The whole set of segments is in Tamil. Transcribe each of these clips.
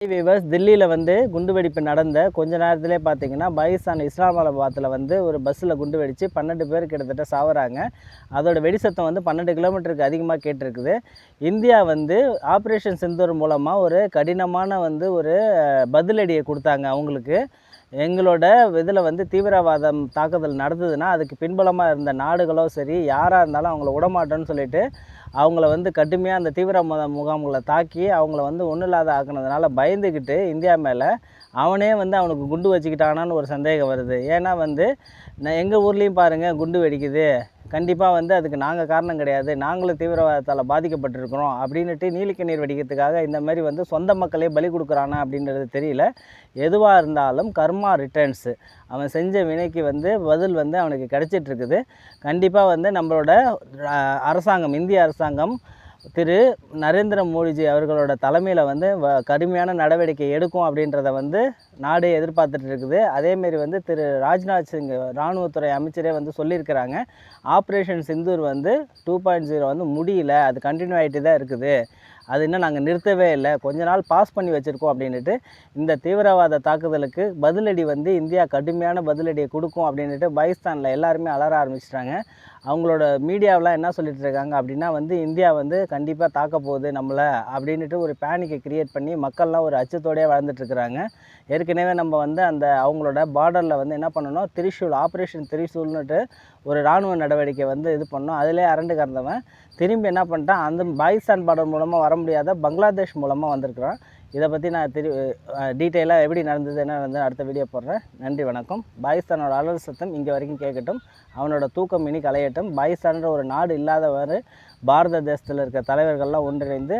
வீவர்ஸ் தில்லியில் வந்து குண்டுவெடிப்பு நடந்த கொஞ்ச நேரத்திலே பார்த்தீங்கன்னா பாகிஸ்தான் இஸ்லாமாபாத்தில் வந்து ஒரு பஸ்ஸில் குண்டு வெடித்து 12 பேர் கிட்டத்தட்ட சாவுறாங்க. அதோட வெடி சத்தம் வந்து 12 கிலோமீட்டருக்கு அதிகமாக கேட்டிருக்குது. இந்தியா வந்து ஆப்ரேஷன் சிந்தூர் மூலமாக ஒரு கடினமான வந்து ஒரு பதிலடியை கொடுத்தாங்க அவங்களுக்கு. எங்களோட இதில் வந்து தீவிரவாதம் தாக்குதல் நடந்ததுன்னா அதுக்கு பின்புலமாக இருந்த நாடுகளோ சரி யாராக இருந்தாலும் அவங்கள விடமாட்டோன்னு சொல்லிட்டு அவங்கள வந்து கடுமையாக அந்த தீவிரவாத முகாம்களை தாக்கி அவங்கள வந்து ஒன்றும் இல்லாத ஆக்குனதுனால பயந்துக்கிட்டு இந்தியா மேலே அவனே வந்து அவனுக்கு குண்டு வச்சுக்கிட்டானான்னு ஒரு சந்தேகம் வருது. ஏன்னா வந்து எங்கள் ஊர்லேயும் பாருங்கள் குண்டு வெடிக்குது, கண்டிப்பாக வந்து அதுக்கு நாங்கள் காரணம் கிடையாது, நாங்களும் தீவிரவாதத்தால் பாதிக்கப்பட்டிருக்கிறோம் அப்படின்ட்டு நீலிக்கண்ணீர் வெடிக்கிறதுக்காக இந்த மாதிரி வந்து சொந்த மக்களே பலி கொடுக்குறானா அப்படின்றது தெரியல. எதுவாக இருந்தாலும் கர்மா ரிட்டர்ன்ஸு, அவன் செஞ்ச வினைக்கு வந்து பதில் வந்து அவனுக்கு கிடச்சிட்ருக்குது. கண்டிப்பாக வந்து நம்மளோட அரசாங்கம், இந்திய அரசாங்கம் திரு நரேந்திர மோடிஜி அவர்களோட தலைமையில் வந்து கடுமையான நடவடிக்கை எடுக்கும் அப்படின்றத வந்து நாடே எதிர்பார்த்துட்டு இருக்குது. அதேமாரி வந்து திரு ராஜ்நாத் சிங் இராணுவத்துறை அமைச்சரே வந்து சொல்லியிருக்கிறாங்க, ஆப்ரேஷன் சிந்தூர் வந்து 2.0 வந்து முடியல, அது கண்டினியூ ஆகிட்டு தான் இருக்குது, அது இன்னும் நாங்கள் நிறுத்தவே இல்லை, கொஞ்ச நாள் பாஸ் பண்ணி வச்சுருக்கோம் அப்படின்ட்டு இந்த தீவிரவாத தாக்குதலுக்கு பதிலடி வந்து இந்தியா கடுமையான பதிலடியை கொடுக்கும் அப்படின்ட்டு பாகிஸ்தானில் எல்லாருமே அலற ஆரம்பிச்சிட்டாங்க. அவங்களோட மீடியாவெலாம் என்ன சொல்லிட்டு இருக்காங்க அப்படின்னா வந்து இந்தியா வந்து கண்டிப்பாக தாக்க போகுது நம்மளை அப்படின்ட்டு ஒரு பேனிக்கை க்ரியேட் பண்ணி மக்கள்லாம் ஒரு அச்சத்தோடையே வாழ்ந்துட்டுருக்குறாங்க. ஏற்கனவே நம்ம வந்து அந்த அவங்களோட பார்டரில் வந்து என்ன பண்ணணும், திரிசூல் ஆப்ரேஷன் திரிசூல்னுட்டு ஒரு இராணுவ நடவடிக்கை வந்து இது பண்ணோம். அதிலே அரண்டு கறந்தவன் திரும்பி என்ன பண்ணிட்டான், அந்த பாகிஸ்தான் பார்டர் மூலமாக வர முடியாத பங்களாதேஷ் மூலமாக வந்திருக்கிறான். இதை பற்றி நான் டீட்டெயிலாக எப்படி நடந்தது என்ன நடந்தது அடுத்த வீடியோ போடுறேன். நன்றி, வணக்கம். பாகிஸ்தானோட அலறல் சத்தம் இங்கே வரைக்கும் கேட்கட்டும், அவனோட தூக்கம் இனி கலையட்டும். பாகிஸ்தான்ற ஒரு நாடு இல்லாதவாறு பாரத தேசத்தில் இருக்க தலைவர்கள்லாம் ஒன்றிணைந்து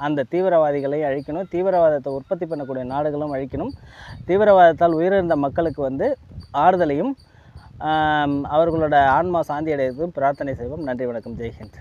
அந்த தீவிரவாதிகளையும் அழிக்கணும், தீவிரவாதத்தை உற்பத்தி பண்ணக்கூடிய நாடுகளும் அழிக்கணும், தீவிரவாதத்தால் உயிரிழந்த மக்களுக்கு வந்து ஆறுதலையும் அவர்களோட ஆன்மா சாந்தி அடைவதற்கும் பிரார்த்தனை செய்வோம். நன்றி, வணக்கம். ஜெய்ஹிந்த்.